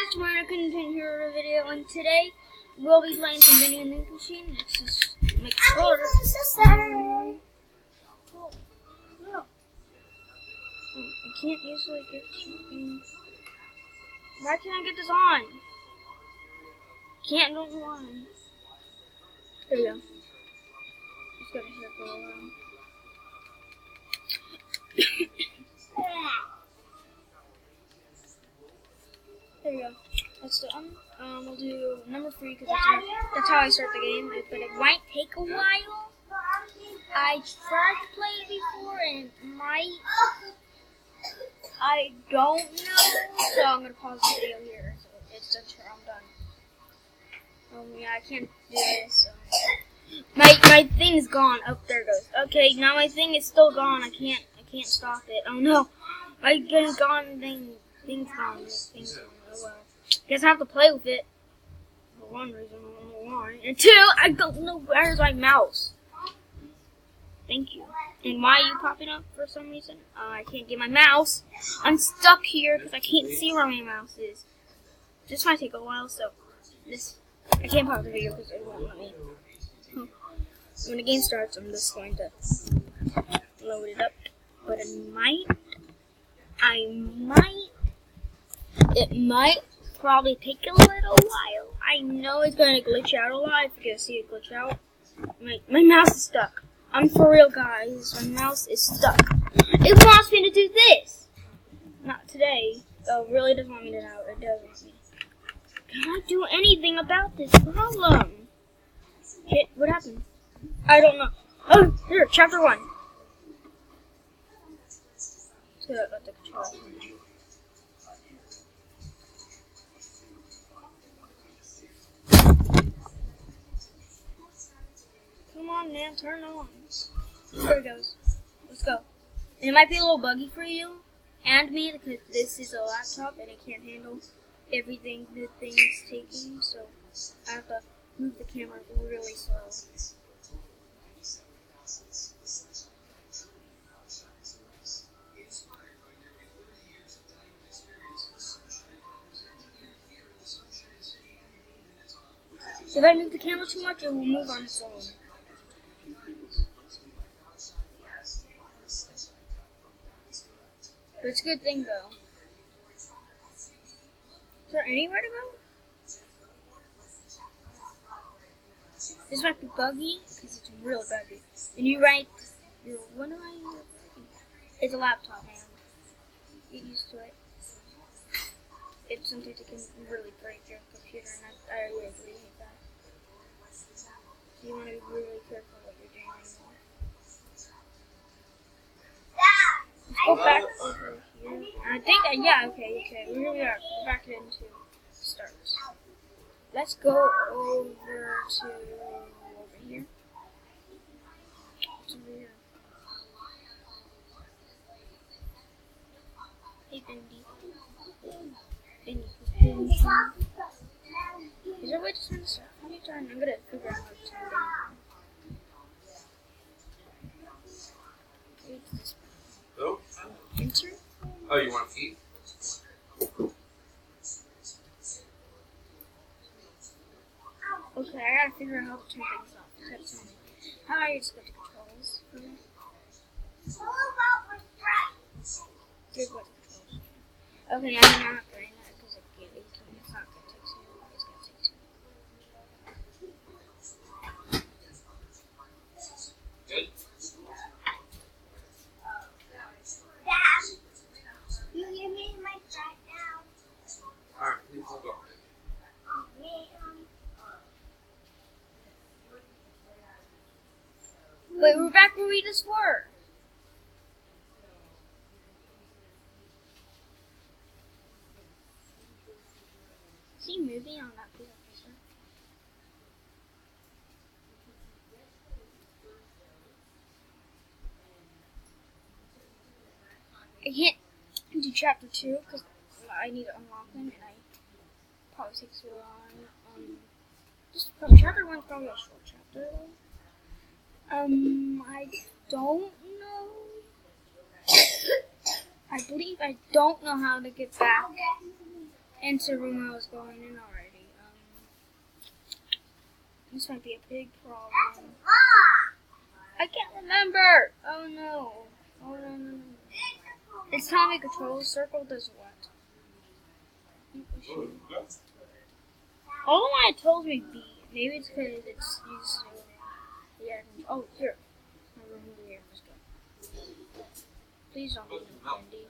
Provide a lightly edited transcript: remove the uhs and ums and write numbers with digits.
guys, we're going to continue our video, and today we'll be playing some bendy and the machine. Let's just make it shorter. I can't usually get something. Why can't I get this on? Can't do it on. There we go. Just gotta hit it for a while. There we go. That's done. We'll do number 3 because that's how I start the game. But it might take a while. I tried to play it before and it might. I don't know. So I'm gonna pause the video here. So it's done. I'm done. Yeah, I can't do this. So. My thing's gone. Oh, there it goes. Okay, now my thing is still gone. I can't stop it. Oh no, my thing's gone. Thing's gone. Thing's gone. Oh well. Guess I have to play with it. For one reason, I don't know why. And 2, I don't know where's my mouse. Thank you. And why are you popping up for some reason? I can't get my mouse. I'm stuck here because I can't see where my mouse is. This might take a while, so I can't pause the video because it won't let me. When the game starts, I'm just going to load it up. But it might probably take a little while. I know it's going to glitch out a lot. If you can see it glitch out. My mouse is stuck. I'm for real, guys. My mouse is stuck. It wants me to do this. Not today. Oh, it really doesn't want me to do it. It does want me. Can I do anything about this problem? Shit, what happened? I don't know. Oh, here, chapter 1. So let the controller. Come on, man, turn on. There it goes. Let's go. And it might be a little buggy for you and me because this is a laptop and it can't handle everything the thing is taking. So I have to move the camera really slow. If I move the camera too much, it will move on its own. But it's a good thing, though. Is there anywhere to go? This might be buggy, because it's real buggy. And you write, what am I? It's a laptop, man. Get used to it. It's something that can really break your computer, and I really hate that. So you want to be really careful what you're doing anymore. Let's go back over here. I think, yeah, okay. Here we are. We're back into start. Let's go over here. What's over here? Hey, Bendy. Bendy. Is there a way to turn this off? How do you turn? I'm gonna figure out how to turn it on. Oh? Enter? Oh, you want to feed? Okay, I gotta figure out how to turn things off. How do I just go to controls? Here's what controls. Okay, I'm not doing that because it's not gonna take too long. It's gonna take too long. Good? Dad, you give me my track now. Alright, please hold on. Wait, we're back where we just were. Is he moving on that piece of paper? I can't do chapter 2 because I need to unlock them and I probably takes too long. Just chapter 1's probably a short chapter though. I don't know. I believe I don't know how to get back into the room I was going in already. This might be a big problem. I can't remember! Oh no. Oh no, no, no. It's telling me control circle does what? All the one it told me B. Maybe it's because it's used to. Yeah. Oh, here. My room over here. Let's go. Please don't be bendy.